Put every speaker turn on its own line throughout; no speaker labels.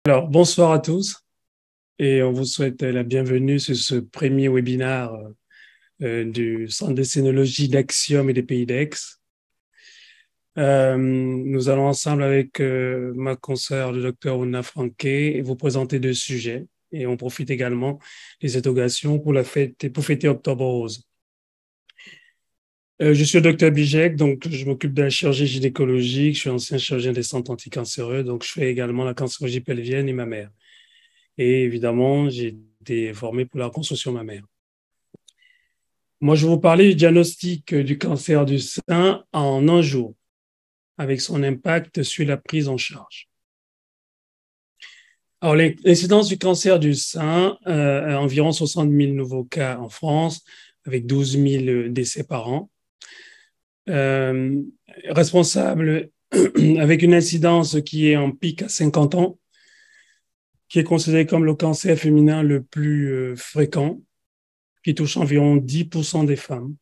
Alors, bonsoir à tous et on vous souhaite la bienvenue sur ce premier webinaire du Centre de scénologie d'Axiom et des Pays d'Aix. Nous allons ensemble avec ma consoeur, le docteur Ouna Franquet, vous présenter deux sujets et on profite également des interrogations pour fêter Octobre Rose. Je suis le docteur Bijek, donc je m'occupe de la chirurgie gynécologique, je suis ancien chirurgien des centres anticancéreux, donc je fais également la cancérologie pelvienne et mammaire. Et évidemment, j'ai été formé pour la reconstruction mammaire. Moi, je vais vous parler du diagnostic du cancer du sein en un jour, avec son impact sur la prise en charge. Alors, l'incidence du cancer du sein, environ 60 000 nouveaux cas en France, avec 12 000 décès par an. Responsable avec une incidence qui est en pic à 50 ans, qui est considéré comme le cancer féminin le plus fréquent, qui touche environ 10% des femmes.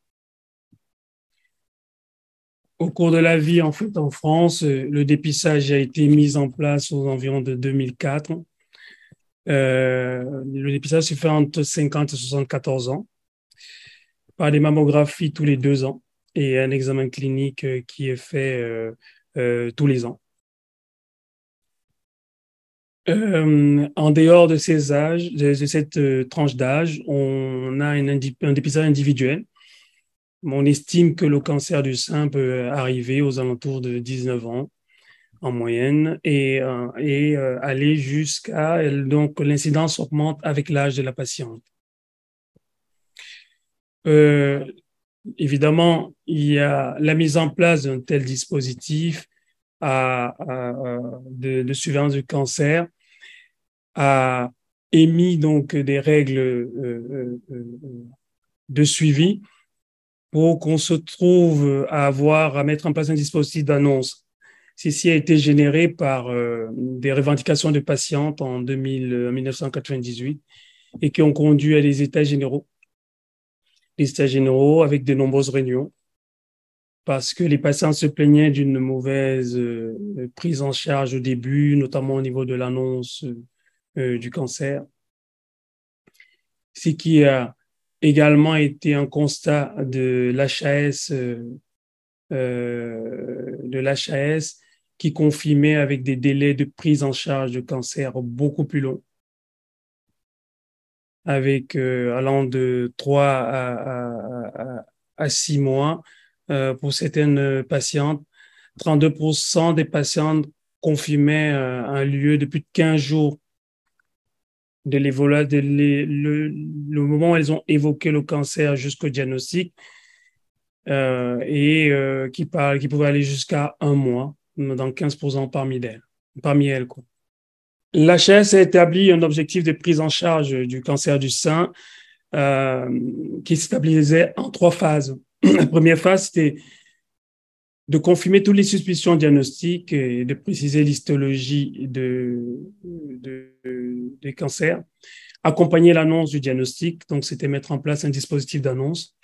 Au cours de la vie, en fait, en France, le dépistage a été mis en place aux environs de 2004. Le dépistage se fait entre 50 et 74 ans par des mammographies tous les 2 ans et un examen clinique qui est fait tous les ans. En dehors de ces âges, de cette tranche d'âge, on a un dépistage individuel. On estime que le cancer du sein peut arriver aux alentours de 19 ans en moyenne et aller jusqu'à... Donc, l'incidence augmente avec l'âge de la patiente. Évidemment, il y a la mise en place d'un tel dispositif de surveillance du cancer a émis donc des règles de suivi pour qu'on se trouve à mettre en place un dispositif d'annonce. Ceci a été généré par des revendications de patientes en 1998 et qui ont conduit à des états généraux. Des états généraux avec de nombreuses réunions parce que les patients se plaignaient d'une mauvaise prise en charge au début, notamment au niveau de l'annonce du cancer. Ce qui a également été un constat de l'HAS qui confirmait avec des délais de prise en charge de cancer beaucoup plus longs, avec allant de 3 à 6 mois pour certaines patientes. 32% des patientes confirmaient un lieu de plus de 15 jours le moment où elles ont évoqué le cancer jusqu'au diagnostic qui pouvait aller jusqu'à 1 mois dans 15% parmi elles, quoi. L'HS a établi un objectif de prise en charge du cancer du sein qui s'établissait en 3 phases. La première phase, c'était de confirmer toutes les suspicions diagnostiques et de préciser l'histologie des cancers, accompagner l'annonce du diagnostic, donc c'était mettre en place un dispositif d'annonce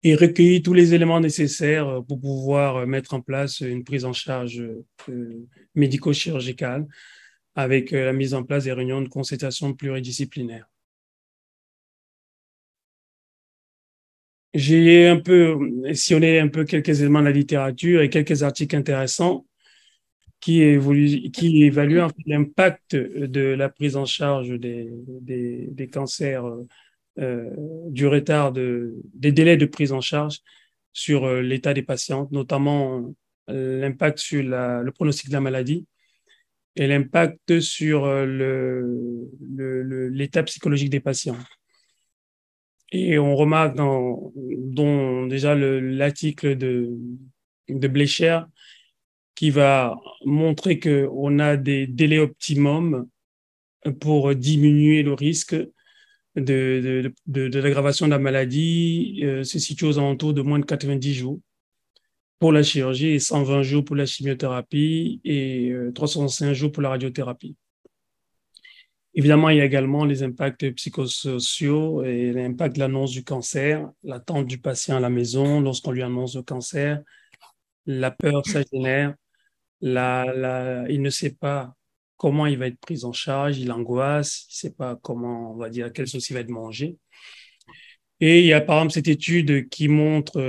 et recueillir tous les éléments nécessaires pour pouvoir mettre en place une prise en charge médico-chirurgicale avec la mise en place des réunions de consultation pluridisciplinaires. J'ai un peu sillonné quelques éléments de la littérature et quelques articles intéressants qui évaluent en fait l'impact de la prise en charge des cancers, du retard des délais de prise en charge sur l'état des patientes, notamment l'impact sur le pronostic de la maladie et l'impact sur l'état psychologique des patients. Et on remarque dans déjà l'article de Blecher qui va montrer qu'on a des délais optimums pour diminuer le risque de l'aggravation de la maladie, se situe aux alentours de moins de 90 jours pour la chirurgie et 120 jours pour la chimiothérapie et 365 jours pour la radiothérapie. Évidemment, il y a également les impacts psychosociaux et l'impact de l'annonce du cancer, l'attente du patient à la maison lorsqu'on lui annonce le cancer, la peur, ça génère, il ne sait pas comment il va être pris en charge, il angoisse, il ne sait pas comment, on va dire, quelle sauce il va être mangé. Et il y a par exemple cette étude qui montre,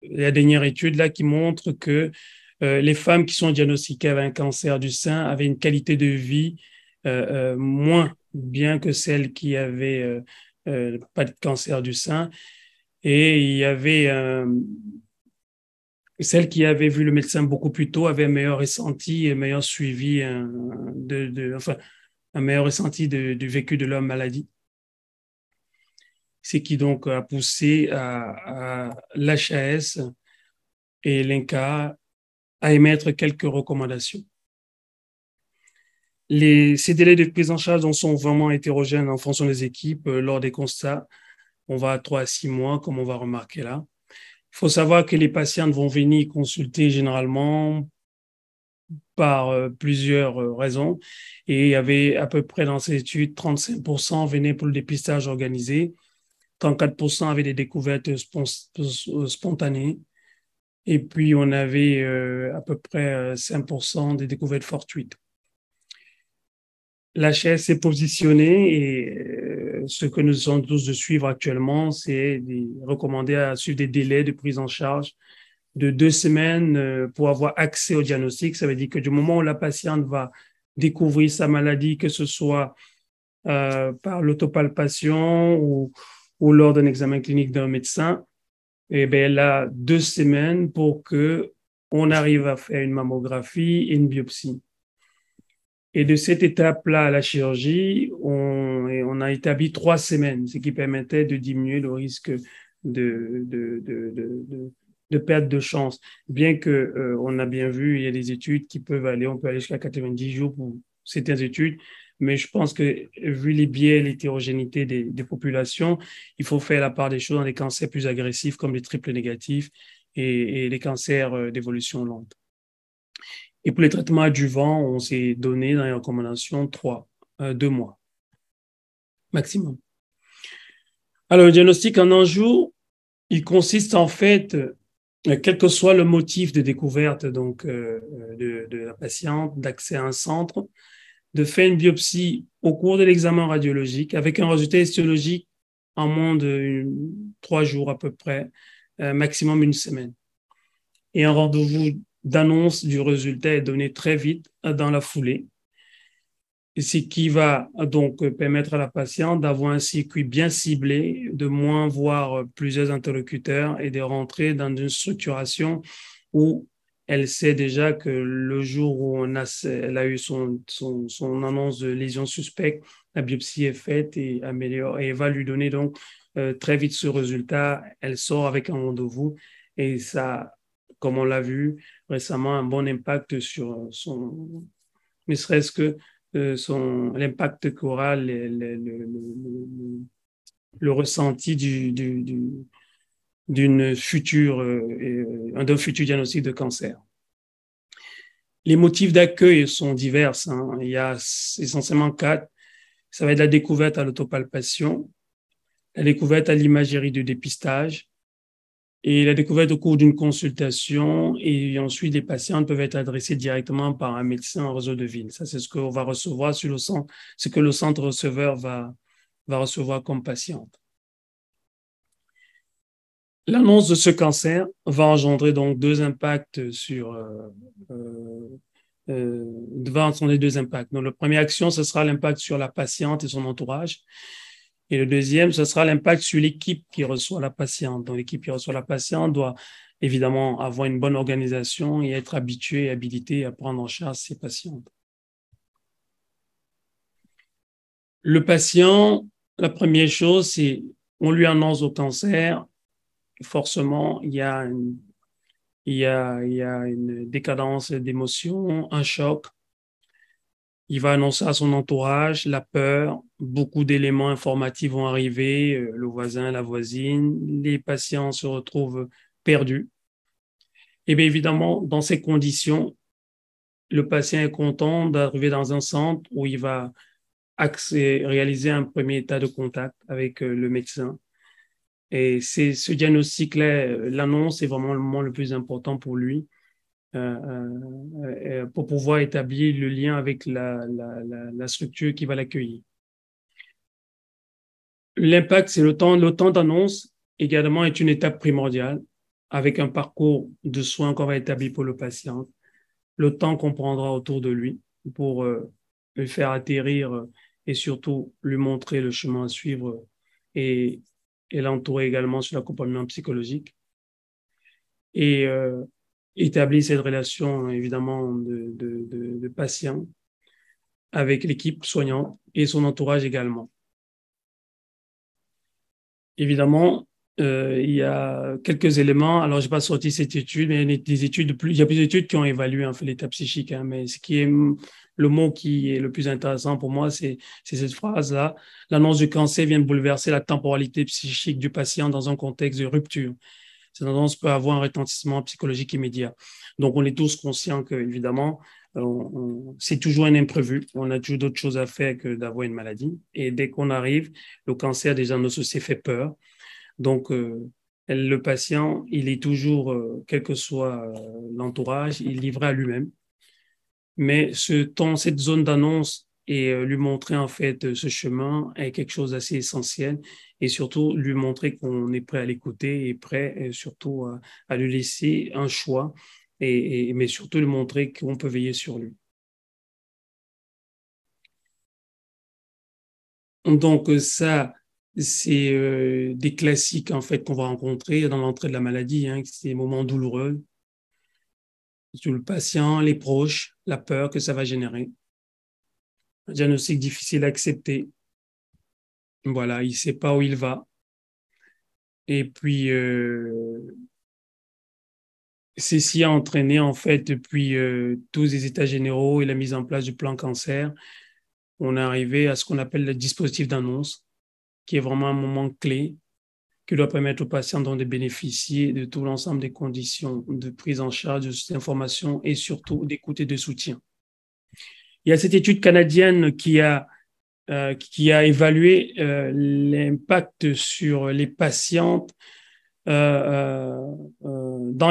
la dernière étude là qui montre que les femmes qui sont diagnostiquées avec un cancer du sein avaient une qualité de vie moins bien que celles qui avaient pas de cancer du sein. Et il y avait celles qui avaient vu le médecin beaucoup plus tôt avaient un meilleur ressenti et un meilleur suivi enfin, un meilleur ressenti du vécu de leur maladie. Ce qui donc a poussé à l'HAS et l'INCA à émettre quelques recommandations. Ces délais de prise en charge sont vraiment hétérogènes en fonction des équipes. Lors des constats, on va à 3 à 6 mois, comme on va remarquer là. Il faut savoir que les patientes vont venir consulter généralement par plusieurs raisons. Et il y avait à peu près dans ces études, 35% venaient pour le dépistage organisé, 34% avaient des découvertes spontanées. Et puis, on avait à peu près 5% des découvertes fortuites. La chaise s'est positionnée et ce que nous sommes tous de suivre actuellement, c'est recommander à suivre des délais de prise en charge de 2 semaines pour avoir accès au diagnostic. Ça veut dire que du moment où la patiente va découvrir sa maladie, que ce soit par l'autopalpation ou lors d'un examen clinique d'un médecin, eh bien, elle a 2 semaines pour que on arrive à faire une mammographie et une biopsie. Et de cette étape-là à la chirurgie, on a établi 3 semaines, ce qui permettait de diminuer le risque de, de, de, de, de perte de chance. Bien que on a bien vu, il y a des études qui peuvent aller, on peut aller jusqu'à 90 jours pour certaines études, mais je pense que vu les biais, l'hétérogénéité des populations, il faut faire la part des choses dans les cancers plus agressifs comme les triples négatifs et les cancers d'évolution lente. Et pour les traitements adjuvants, on s'est donné dans les recommandations 2 mois maximum. Alors, le diagnostic en un jour, il consiste en fait, quel que soit le motif de découverte donc de la patiente, d'accès à un centre, de faire une biopsie au cours de l'examen radiologique avec un résultat histologique en moins de 3 jours à peu près, maximum 1 semaine. Et un rendez-vous d'annonce du résultat est donné très vite dans la foulée, ce qui va donc permettre à la patiente d'avoir un circuit bien ciblé, de moins voir plusieurs interlocuteurs et de rentrer dans une structuration où elle sait déjà que le jour où elle a eu son annonce de lésion suspecte, la biopsie est faite et améliore et va lui donner donc très vite ce résultat. Elle sort avec un rendez-vous et ça, comme on l'a vu récemment, un bon impact sur ne serait-ce que l'impact qu'aura le ressenti d'un futur diagnostic de cancer. Les motifs d'accueil sont divers. Hein. Il y a essentiellement 4. Ça va être la découverte à l'autopalpation, la découverte à l'imagerie de dépistage, et la découverte au cours d'une consultation, et ensuite les patients peuvent être adressés directement par un médecin en réseau de ville. Ça, c'est ce qu'on va recevoir sur le centre, ce que le centre receveur va recevoir comme patiente. L'annonce de ce cancer va engendrer donc 2 impacts va entraîner 2 impacts. Donc, la première action, ce sera l'impact sur la patiente et son entourage. Et le deuxième, ce sera l'impact sur l'équipe qui reçoit la patiente. Donc, l'équipe qui reçoit la patiente doit évidemment avoir une bonne organisation et être habituée et habilitée à prendre en charge ses patientes. Le patient, la première chose, c'est on lui annonce au cancer. Forcément, il y a une décadence d'émotions, un choc. Il va annoncer à son entourage la peur, beaucoup d'éléments informatifs vont arriver, le voisin, la voisine, les patients se retrouvent perdus. Et bien évidemment, dans ces conditions, le patient est content d'arriver dans un centre où il va réaliser un premier état de contact avec le médecin. Et c'est ce diagnostic-là, l'annonce est vraiment le moment le plus important pour lui. pour pouvoir établir le lien avec la structure qui va l'accueillir. L'impact, c'est le temps d'annonce également est une étape primordiale avec un parcours de soins qu'on va établir pour le patient, le temps qu'on prendra autour de lui pour le faire atterrir et surtout lui montrer le chemin à suivre et, et l'entourer également sur l'accompagnement psychologique et établir cette relation évidemment de patient avec l'équipe soignante et son entourage également. Évidemment, il y a quelques éléments. Alors, je n'ai pas sorti cette étude, mais il y a des études il y a plusieurs études qui ont évalué en fait, l'état psychique. Hein, mais ce qui est le mot qui est le plus intéressant pour moi, c'est cette phrase-là. L'annonce du cancer vient de bouleverser la temporalité psychique du patient dans un contexte de rupture. Cette annonce peut avoir un retentissement psychologique immédiat. Donc, on est tous conscients que, évidemment, c'est toujours un imprévu. On a toujours d'autres choses à faire que d'avoir une maladie. Et dès qu'on arrive, le cancer déjà nos sociétés fait peur. Donc, le patient, il est toujours, quel que soit l'entourage, il est livré à lui-même. Mais cette zone d'annonce et lui montrer en fait ce chemin est quelque chose d'assez essentiel et surtout lui montrer qu'on est prêt à l'écouter et prêt surtout à lui laisser un choix mais surtout lui montrer qu'on peut veiller sur lui. Donc ça, c'est des classiques en fait qu'on va rencontrer dans l'entrée de la maladie, hein, c'est des moments douloureux sur le patient, les proches, la peur que ça va générer, un diagnostic difficile à accepter. Voilà, il ne sait pas où il va. Et puis, ceci a entraîné, en fait, depuis tous les états généraux et la mise en place du plan cancer, on est arrivé à ce qu'on appelle le dispositif d'annonce, qui est vraiment un moment clé qui doit permettre aux patients de bénéficier de tout l'ensemble des conditions de prise en charge de cette information et surtout d'écoute et de soutien. Il y a cette étude canadienne qui a évalué l'impact sur les patientes dans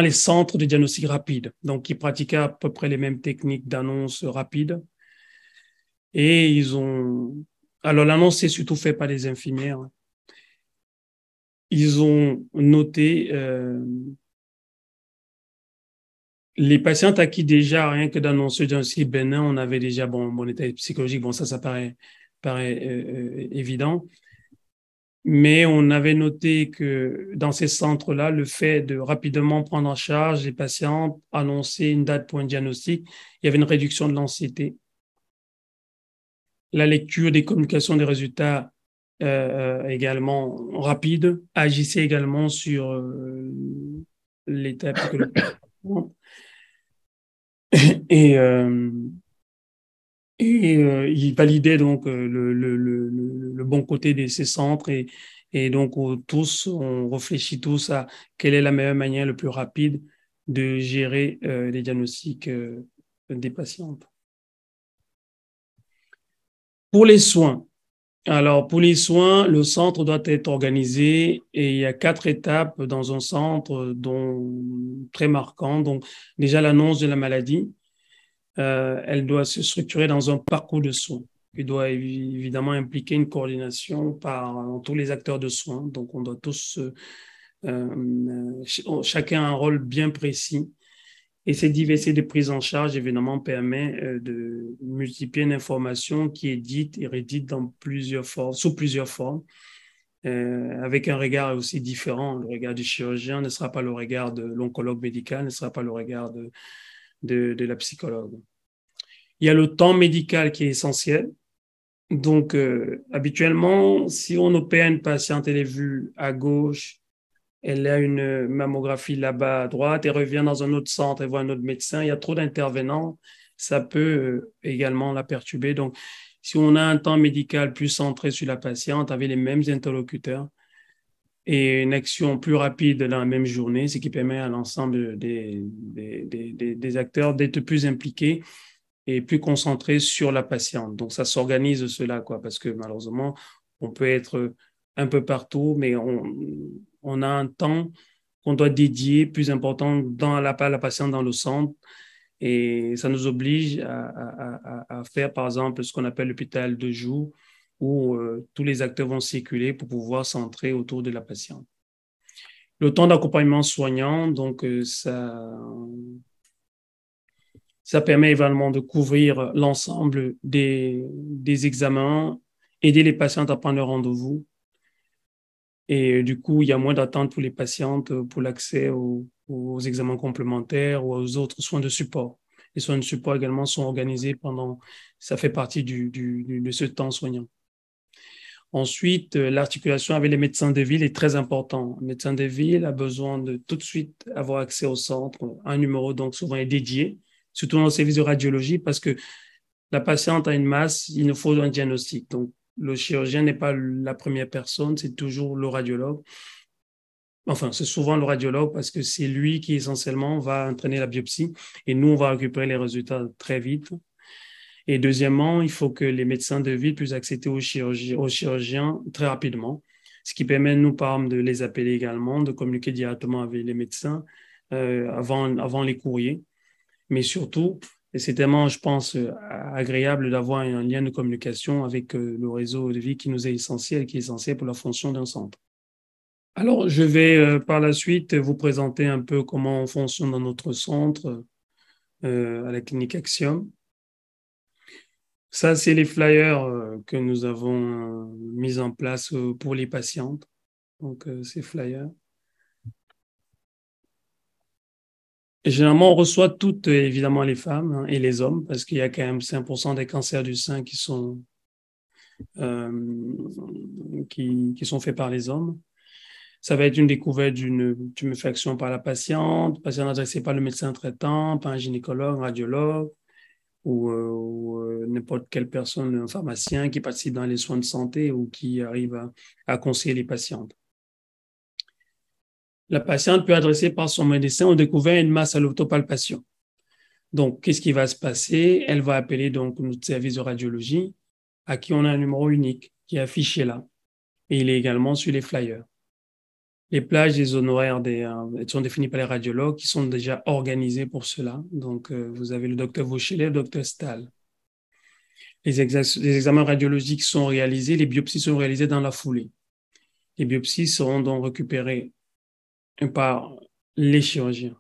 les centres de diagnostic rapide, donc qui pratiquaient à peu près les mêmes techniques d'annonce rapide. Et alors l'annonce c'est surtout fait par les infirmières. Ils ont noté les patientes à qui déjà, rien que d'annoncer un diagnostic bénin, on avait déjà, bon état psychologique, bon ça paraît évident. Mais on avait noté que dans ces centres-là, le fait de rapidement prendre en charge les patients, annoncer une date pour un diagnostic, il y avait une réduction de l'anxiété. La lecture des communications des résultats également rapide agissait également sur l'état psychologique. Et, euh, il validait donc le bon côté de ces centres et donc on réfléchit tous à quelle est la meilleure manière, le plus rapide de gérer les diagnostics des patientes. Pour les soins, alors pour les soins, le centre doit être organisé et il y a 4 étapes dans un centre dont très marquant. Donc déjà l'annonce de la maladie. Elle doit se structurer dans un parcours de soins qui doit évidemment impliquer une coordination par tous les acteurs de soins. Donc, on doit tous, chacun a un rôle bien précis. Et cette diversité de prise en charge, évidemment, permet de multiplier une information qui est dite et redite dans plusieurs formes, sous plusieurs formes, avec un regard aussi différent. Le regard du chirurgien ne sera pas le regard de l'oncologue médical, ne sera pas le regard de la psychologue. Il y a le temps médical qui est essentiel. Donc, habituellement, si on opère une patiente, elle est vue à gauche, elle a une mammographie là-bas à droite, elle revient dans un autre centre, elle voit un autre médecin, il y a trop d'intervenants, ça peut également la perturber. Donc, si on a un temps médical plus centré sur la patiente, avec les mêmes interlocuteurs et une action plus rapide dans la même journée, ce qui permet à l'ensemble des acteurs d'être plus impliqués et plus concentré sur la patiente. Donc, ça s'organise cela, quoi, parce que malheureusement, on peut être un peu partout, mais on a un temps qu'on doit dédier, plus important, dans la patiente dans le centre. Et ça nous oblige à faire, par exemple, ce qu'on appelle l'hôpital de jour, où tous les acteurs vont circuler pour pouvoir centrer autour de la patiente. Le temps d'accompagnement soignant, donc ça permet également de couvrir l'ensemble des examens, aider les patientes à prendre leur rendez-vous. Et du coup, il y a moins d'attente pour les patientes pour l'accès aux examens complémentaires ou aux autres soins de support. Les soins de support également sont organisés ça fait partie de ce temps soignant. Ensuite, l'articulation avec les médecins de ville est très important. Le médecin de ville a besoin de tout de suite avoir accès au centre. Un numéro, donc, souvent est dédié, surtout dans le service de radiologie, parce que la patiente a une masse, il nous faut un diagnostic. Donc, le chirurgien n'est pas la première personne, c'est toujours le radiologue. Enfin, c'est souvent le radiologue parce que c'est lui qui essentiellement va entraîner la biopsie et nous, on va récupérer les résultats très vite. Et deuxièmement, il faut que les médecins de ville puissent accéder aux chirurgiens très rapidement, ce qui permet, nous, par exemple, de les appeler également, de communiquer directement avec les médecins avant les courriers. Mais surtout, et c'est tellement, je pense, agréable d'avoir un lien de communication avec le réseau de vie qui nous est essentiel, qui est essentiel pour la fonction d'un centre. Alors, je vais par la suite vous présenter un peu comment on fonctionne dans notre centre à la clinique Axiom. Ça, c'est les flyers que nous avons mis en place pour les patientes. Donc, ces flyers. Et généralement, on reçoit toutes, évidemment, les femmes hein, et les hommes, parce qu'il y a quand même 5% des cancers du sein qui sont faits par les hommes. Ça va être une découverte d'une tuméfaction par la patiente adressée par le médecin traitant, par un gynécologue, un radiologue ou n'importe quelle personne, un pharmacien qui participe dans les soins de santé ou qui arrive à conseiller les patientes. La patiente peut adresser par son médecin, on découvert une masse à l'autopalpation. Donc, qu'est-ce qui va se passer? Elle va appeler donc notre service de radiologie à qui on a un numéro unique qui est affiché là. Et il est également sur les flyers. Les plages des honoraires sont définies par les radiologues qui sont déjà organisés pour cela. Donc, vous avez le docteur Vauchelet, le docteur Stahl. Les examens radiologiques sont réalisés, les biopsies sont réalisées dans la foulée. Les biopsies seront donc récupérées par les chirurgiens.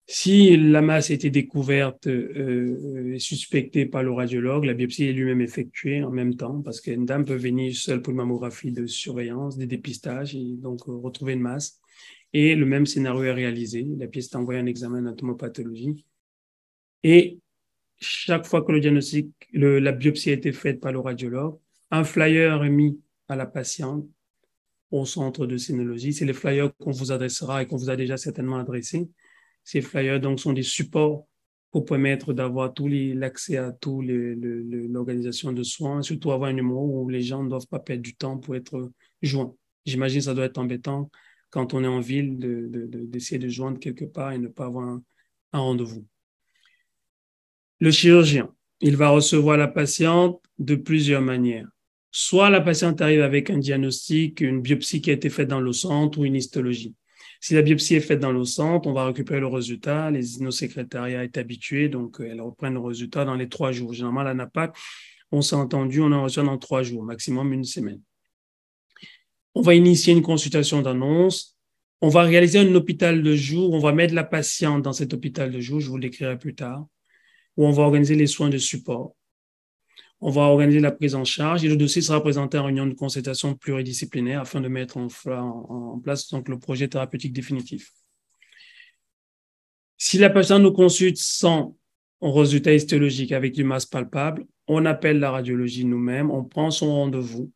Si la masse a été découverte et suspectée par le radiologue, la biopsie est lui-même effectuée en même temps parce qu'une dame peut venir seule pour une mammographie de surveillance, des dépistages et donc retrouver une masse. Et le même scénario est réalisé. La pièce est envoyée en examen d'anatomopatologie. Et chaque fois que le diagnostic, la biopsie a été faite par le radiologue, un flyer est mis à la patiente au centre de sénologie. C'est les flyers qu'on vous adressera et qu'on vous a déjà certainement adressés. Ces flyers donc sont des supports pour permettre d'avoir l'accès à l'organisation de soins, surtout avoir un numéro où les gens ne doivent pas perdre du temps pour être joints. J'imagine que ça doit être embêtant quand on est en ville d'essayer de joindre quelque part et ne pas avoir un rendez-vous. Le chirurgien, il va recevoir la patiente de plusieurs manières. Soit la patiente arrive avec un diagnostic, une biopsie qui a été faite dans le centre ou une histologie. Si la biopsie est faite dans le centre, on va récupérer le résultat. Nos secrétariats sont habitués, donc elles reprennent le résultat dans les 3 jours. Généralement, la NAPAC, on s'est entendu, on en reçoit dans 3 jours, maximum une semaine. On va initier une consultation d'annonce. On va réaliser un hôpital de jour. On va mettre la patiente dans cet hôpital de jour, je vous l'écrirai plus tard, où on va organiser les soins de support. On va organiser la prise en charge et le dossier sera présenté en réunion de concertation pluridisciplinaire afin de mettre en place donc, le projet thérapeutique définitif. Si la patiente nous consulte sans résultat histologique avec une masse palpable, on appelle la radiologie nous-mêmes, on prend son rendez-vous,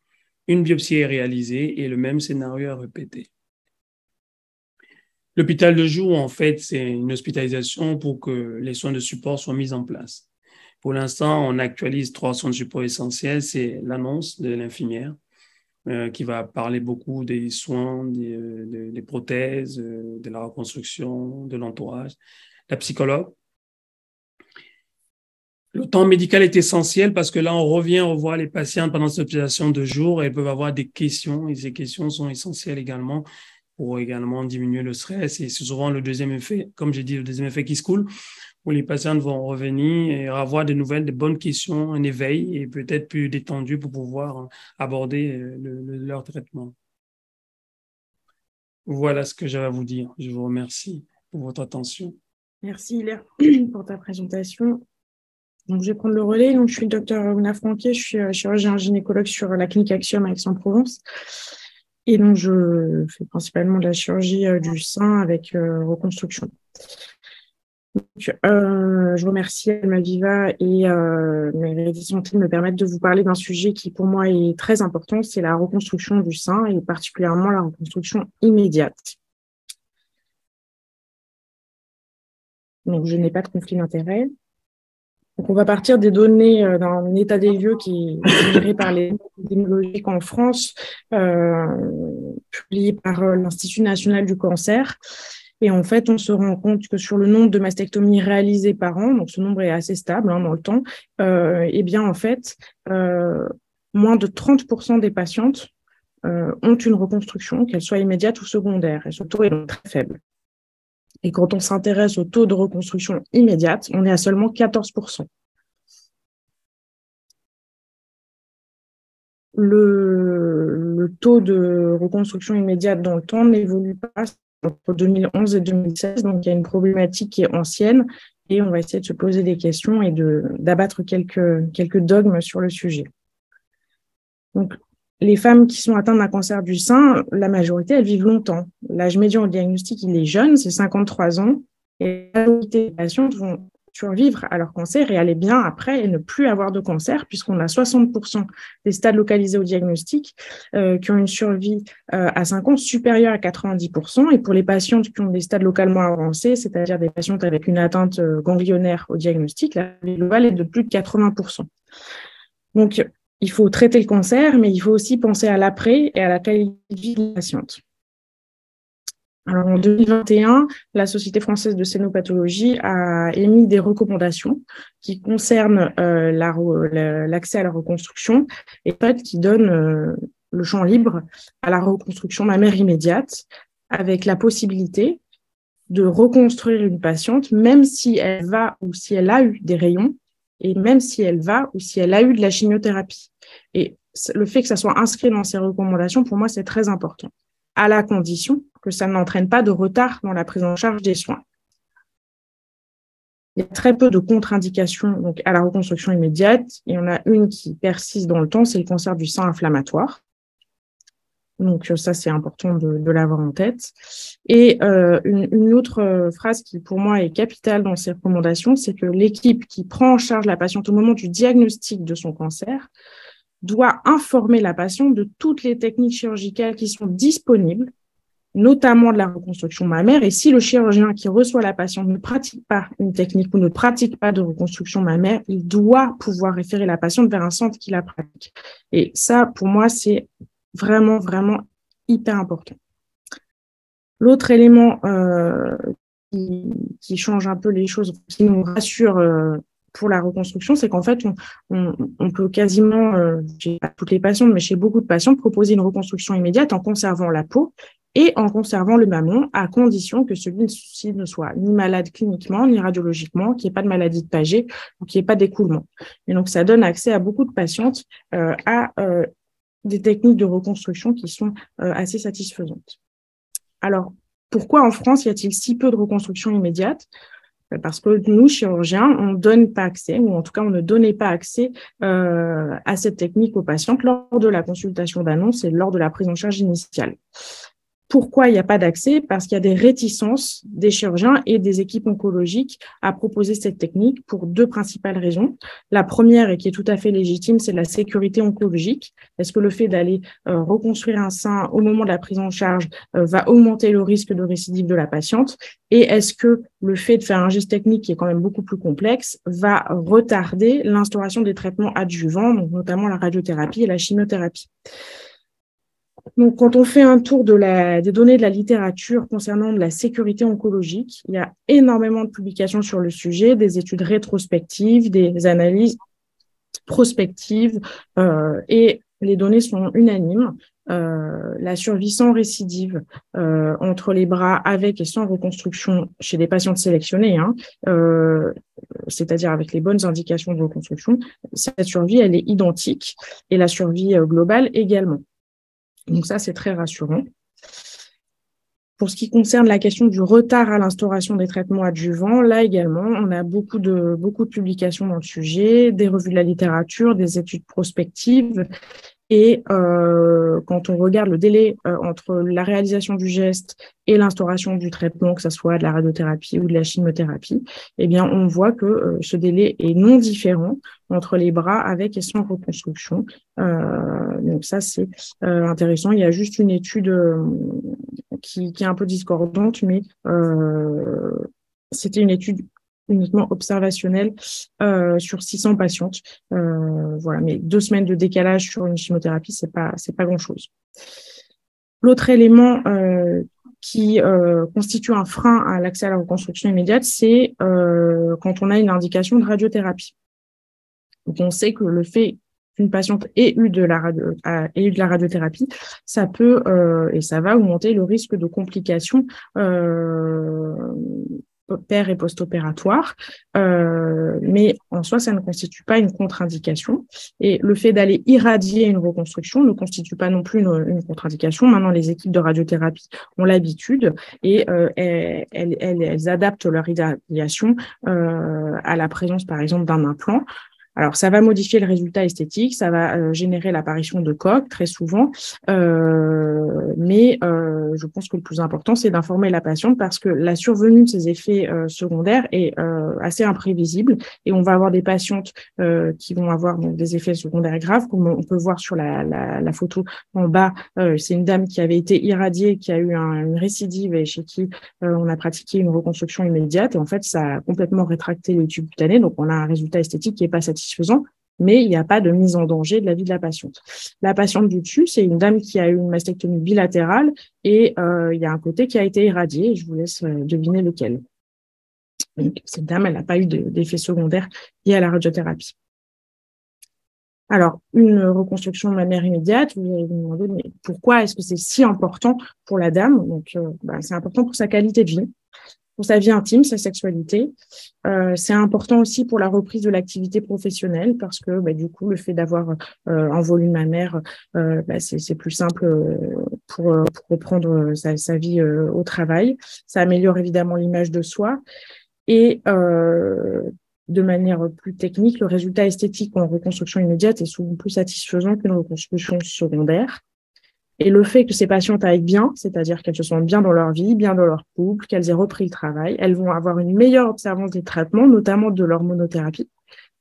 une biopsie est réalisée et le même scénario est répété. L'hôpital de jour, en fait, c'est une hospitalisation pour que les soins de support soient mis en place. Pour l'instant, on actualise 3 soins de support essentiels. C'est l'annonce de l'infirmière qui va parler beaucoup des soins, des prothèses, de la reconstruction, de l'entourage. La psychologue. Le temps médical est essentiel parce que là, on revient revoir les patients pendant cette hospitalisation de jour et elles peuvent avoir des questions et ces questions sont essentielles également pour également diminuer le stress. Et c'est souvent le deuxième effet, comme j'ai dit, le deuxième effet qui se coule, où les patients vont revenir et avoir des nouvelles, des bonnes questions, un éveil et peut-être plus détendu pour pouvoir aborder leur traitement. Voilà ce que j'avais à vous dire. Je vous remercie pour votre attention.
Merci Hilaire pour ta présentation. Donc, je vais prendre le relais. Donc, je suis le docteur Ouna Franquet, je suis chirurgien gynécologue sur la clinique Axiom à Aix-en-Provence. Et donc, je fais principalement de la chirurgie du sein avec reconstruction. Donc, je remercie Almaviva et mes santé de me permettre de vous parler d'un sujet qui, pour moi, est très important, c'est la reconstruction du sein et particulièrement la reconstruction immédiate. Donc, je n'ai pas de conflit d'intérêt. Donc, on va partir des données d'un état des lieux qui est généré par les épidémiologiques en France, publié par l'Institut national du cancer. Et en fait, on se rend compte que sur le nombre de mastectomies réalisées par an, donc ce nombre est assez stable dans le temps, eh bien, en fait, moins de 30% des patientes ont une reconstruction, qu'elle soit immédiate ou secondaire. Et ce taux est donc très faible. Et quand on s'intéresse au taux de reconstruction immédiate, on est à seulement 14%. Le taux de reconstruction immédiate dans le temps n'évolue pas entre 2011 et 2016, donc il y a une problématique qui est ancienne et on va essayer de se poser des questions et d'abattre quelques dogmes sur le sujet. Donc, les femmes qui sont atteintes d'un cancer du sein, la majorité, elles vivent longtemps. L'âge médian au diagnostic, il est jeune, c'est 53 ans. Et la majorité des patientes vont survivre à leur cancer et aller bien après et ne plus avoir de cancer, puisqu'on a 60% des stades localisés au diagnostic qui ont une survie à 5 ans supérieure à 90%. Et pour les patientes qui ont des stades localement avancés, c'est-à-dire des patientes avec une atteinte ganglionnaire au diagnostic, la vie globale est de plus de 80%. Donc, il faut traiter le cancer, mais il faut aussi penser à l'après et à la qualité de vie de la patiente. Alors, en 2021, la Société française de cénopathologie a émis des recommandations qui concernent l'accès à la reconstruction et qui donnent le champ libre à la reconstruction mammaire immédiate avec la possibilité de reconstruire une patiente, même si elle va ou si elle a eu des rayons, et même si elle va ou si elle a eu de la chimiothérapie. Et le fait que ça soit inscrit dans ces recommandations, pour moi, c'est très important, à la condition que ça n'entraîne pas de retard dans la prise en charge des soins. Il y a très peu de contre-indications donc, à la reconstruction immédiate. Il y en a une qui persiste dans le temps, c'est le cancer du sein inflammatoire. Donc, ça, c'est important de l'avoir en tête. Et une autre phrase qui, pour moi, est capitale dans ces recommandations, c'est que l'équipe qui prend en charge la patiente au moment du diagnostic de son cancer doit informer la patiente de toutes les techniques chirurgicales qui sont disponibles, notamment de la reconstruction mammaire. Et si le chirurgien qui reçoit la patiente ne pratique pas une technique ou ne pratique pas de reconstruction mammaire, il doit pouvoir référer la patiente vers un centre qui la pratique. Et ça, pour moi, c'est vraiment, vraiment hyper important. L'autre élément qui change un peu les choses, qui nous rassure pour la reconstruction, c'est qu'en fait, on peut quasiment, chez pas toutes les patientes, mais chez beaucoup de patients, proposer une reconstruction immédiate en conservant la peau et en conservant le mamelon, à condition que celui-ci ne soit ni malade cliniquement, ni radiologiquement, qu'il n'y ait pas de maladie de Paget ou qu'il n'y ait pas d'écoulement. Et donc, ça donne accès à beaucoup de patientes à des techniques de reconstruction qui sont assez satisfaisantes. Alors, pourquoi en France y a-t-il si peu de reconstruction immédiate ? Parce que nous, chirurgiens, on ne donne pas accès, ou en tout cas, on ne donnait pas accès à cette technique aux patientes lors de la consultation d'annonce et lors de la prise en charge initiale. Pourquoi il n'y a pas d'accès ? Parce qu'il y a des réticences des chirurgiens et des équipes oncologiques à proposer cette technique pour deux principales raisons. La première, et qui est tout à fait légitime, c'est la sécurité oncologique. Est-ce que le fait d'aller reconstruire un sein au moment de la prise en charge va augmenter le risque de récidive de la patiente ? Et est-ce que le fait de faire un geste technique qui est quand même beaucoup plus complexe va retarder l'instauration des traitements adjuvants, donc notamment la radiothérapie et la chimiothérapie ? Donc, quand on fait un tour des données de la littérature concernant de la sécurité oncologique, il y a énormément de publications sur le sujet, des études rétrospectives, des analyses prospectives, et les données sont unanimes. La survie sans récidive entre les bras avec et sans reconstruction chez des patientes sélectionnées, hein, c'est-à-dire avec les bonnes indications de reconstruction, cette survie, elle est identique et la survie globale également. Donc ça, c'est très rassurant. Pour ce qui concerne la question du retard à l'instauration des traitements adjuvants, là également, on a beaucoup de publications dans le sujet, des revues de la littérature, des études prospectives. Et quand on regarde le délai entre la réalisation du geste et l'instauration du traitement, que ce soit de la radiothérapie ou de la chimiothérapie, eh bien, on voit que ce délai est non différent entre les bras avec et sans reconstruction. Donc ça, c'est intéressant. Il y a juste une étude qui est un peu discordante, mais c'était une étude uniquement observationnelle sur 600 patientes. Voilà, mais 2 semaines de décalage sur une chimiothérapie, c'est pas grand-chose. L'autre élément qui constitue un frein à l'accès à la reconstruction immédiate, c'est quand on a une indication de radiothérapie. Donc, on sait que le fait qu'une patiente ait eu de la radiothérapie, ça peut et ça va augmenter le risque de complications père et post-opératoire, mais en soi, ça ne constitue pas une contre-indication. Et le fait d'aller irradier une reconstruction ne constitue pas non plus une contre-indication. Maintenant, les équipes de radiothérapie ont l'habitude et elles adaptent leur irradiation à la présence, par exemple, d'un implant. Alors, ça va modifier le résultat esthétique, ça va générer l'apparition de coques très souvent, mais je pense que le plus important, c'est d'informer la patiente parce que la survenue de ces effets secondaires est assez imprévisible et on va avoir des patientes qui vont avoir donc, des effets secondaires graves, comme on peut voir sur la photo en bas. C'est une dame qui avait été irradiée, qui a eu une récidive et chez qui on a pratiqué une reconstruction immédiate et en fait, ça a complètement rétracté les tubes cutanés, donc on a un résultat esthétique qui n'est pas satisfaisant. Mais il n'y a pas de mise en danger de la vie de la patiente. La patiente du dessus, c'est une dame qui a eu une mastectomie bilatérale et il y a un côté qui a été irradié. Je vous laisse deviner lequel. Donc, cette dame, elle n'a pas eu d'effet secondaire lié à la radiothérapie. Alors, une reconstruction mammaire immédiate, vous allez vous demander, mais pourquoi est-ce que c'est si important pour la dame? Donc, c'est important pour sa qualité de vie, pour sa vie intime, sa sexualité. C'est important aussi pour la reprise de l'activité professionnelle parce que du coup, le fait d'avoir un volume mammaire, c'est plus simple pour reprendre sa vie au travail. Ça améliore évidemment l'image de soi et de manière plus technique, le résultat esthétique en reconstruction immédiate est souvent plus satisfaisant qu'une reconstruction secondaire. Et le fait que ces patientes aillent bien, c'est-à-dire qu'elles se sentent bien dans leur vie, bien dans leur couple, qu'elles aient repris le travail, elles vont avoir une meilleure observance des traitements, notamment de l'hormonothérapie.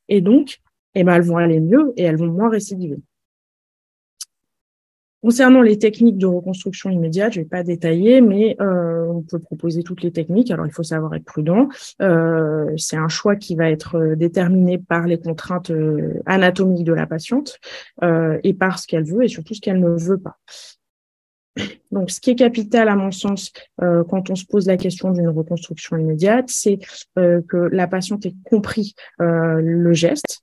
Et donc, elles vont aller mieux et elles vont moins récidiver. Concernant les techniques de reconstruction immédiate, je ne vais pas détailler, mais on peut proposer toutes les techniques. Alors, il faut savoir être prudent. C'est un choix qui va être déterminé par les contraintes anatomiques de la patiente et par ce qu'elle veut et surtout ce qu'elle ne veut pas. Donc, ce qui est capital à mon sens quand on se pose la question d'une reconstruction immédiate, c'est que la patiente ait compris le geste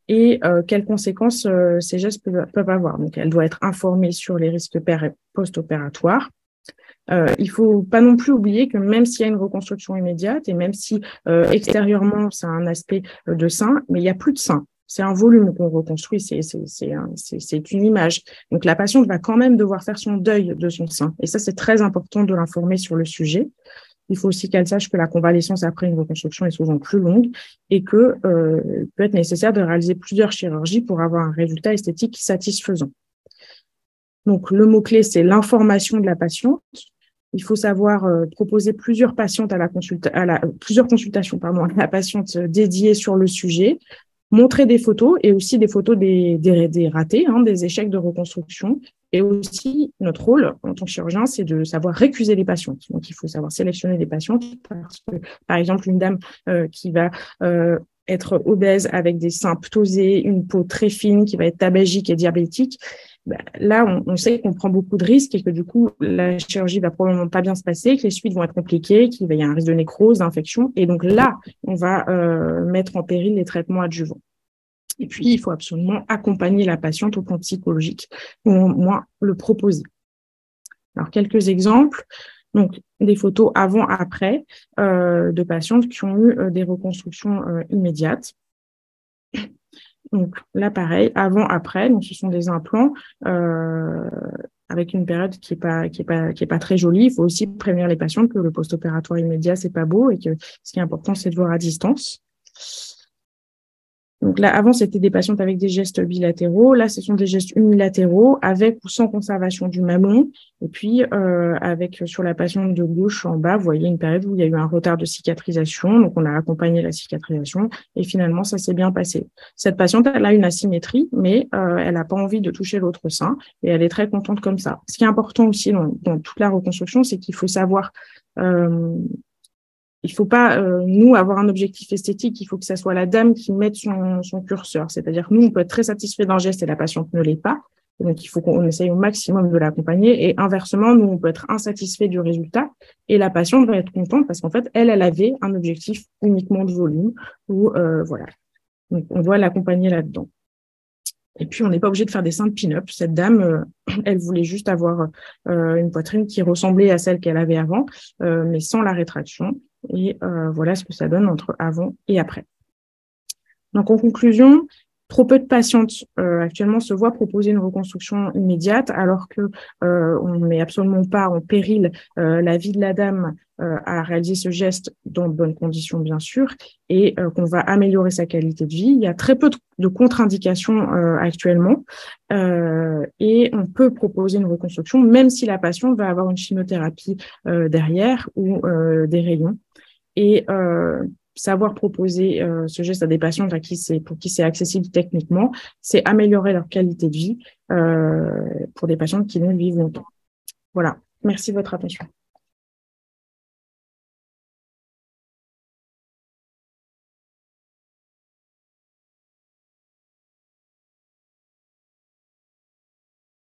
et quelles conséquences ces gestes peuvent avoir. Donc, elle doit être informée sur les risques post-opératoires. Il faut pas non plus oublier que même s'il y a une reconstruction immédiate et même si extérieurement c'est un aspect de sein, mais il y a plus de sein. C'est un volume qu'on reconstruit, c'est une image. Donc, la patiente va quand même devoir faire son deuil de son sein. Et ça, c'est très important de l'informer sur le sujet. Il faut aussi qu'elle sache que la convalescence après une reconstruction est souvent plus longue et que peut être nécessaire de réaliser plusieurs chirurgies pour avoir un résultat esthétique satisfaisant. Donc, le mot-clé, c'est l'information de la patiente. Il faut savoir proposer plusieurs consultations à la patiente dédiée sur le sujet, montrer des photos et aussi des photos des ratés, des échecs de reconstruction. Et aussi, notre rôle en tant que chirurgien, c'est de savoir récuser les patientes. Donc, il faut savoir sélectionner les patientes parce que, par exemple, une dame qui va être obèse avec des seins ptosés, une peau très fine, qui va être tabagique et diabétique, là, on sait qu'on prend beaucoup de risques et que du coup, la chirurgie va probablement pas bien se passer, que les suites vont être compliquées, qu'il va y avoir un risque de nécrose, d'infection. Et donc là, on va mettre en péril les traitements adjuvants. Et puis, il faut absolument accompagner la patiente au plan psychologique, ou au moins le proposer. Alors, quelques exemples. Donc, des photos avant-après de patientes qui ont eu des reconstructions immédiates. Donc, là, pareil, avant-après. Donc, ce sont des implants avec une période qui est pas très jolie. Il faut aussi prévenir les patientes que le post-opératoire immédiat, c'est pas beau et que ce qui est important, c'est de voir à distance. Donc là, avant, c'était des patientes avec des gestes bilatéraux. Là, ce sont des gestes unilatéraux avec ou sans conservation du mamelon. Et puis, avec sur la patiente de gauche en bas, vous voyez une période où il y a eu un retard de cicatrisation. Donc, on a accompagné la cicatrisation et finalement, ça s'est bien passé. Cette patiente, elle a une asymétrie, mais elle n'a pas envie de toucher l'autre sein et elle est très contente comme ça. Ce qui est important aussi dans toute la reconstruction, c'est qu'il faut savoir il faut pas, nous, avoir un objectif esthétique. Il faut que ça soit la dame qui mette son curseur. C'est-à-dire que nous, on peut être très satisfait d'un geste et la patiente ne l'est pas. Et donc, il faut qu'on essaye au maximum de l'accompagner. Et inversement, nous, on peut être insatisfait du résultat et la patiente va être contente parce qu'en fait, elle avait un objectif uniquement de volume ou voilà. Donc, on doit l'accompagner là-dedans. Et puis, on n'est pas obligé de faire des seins de pin-up. Cette dame, elle voulait juste avoir une poitrine qui ressemblait à celle qu'elle avait avant, mais sans la rétraction. Et voilà ce que ça donne entre avant et après. Donc, en conclusion, trop peu de patientes actuellement se voient proposer une reconstruction immédiate, alors que on ne met absolument pas en péril la vie de la dame à réaliser ce geste dans de bonnes conditions, bien sûr, et qu'on va améliorer sa qualité de vie. Il y a très peu de contre-indications actuellement, et on peut proposer une reconstruction, même si la patiente va avoir une chimiothérapie derrière ou des rayons. Et savoir proposer ce geste à des patients pour qui c'est accessible techniquement, c'est améliorer leur qualité de vie pour des patients qui nous vivent longtemps. Voilà. Merci de votre attention.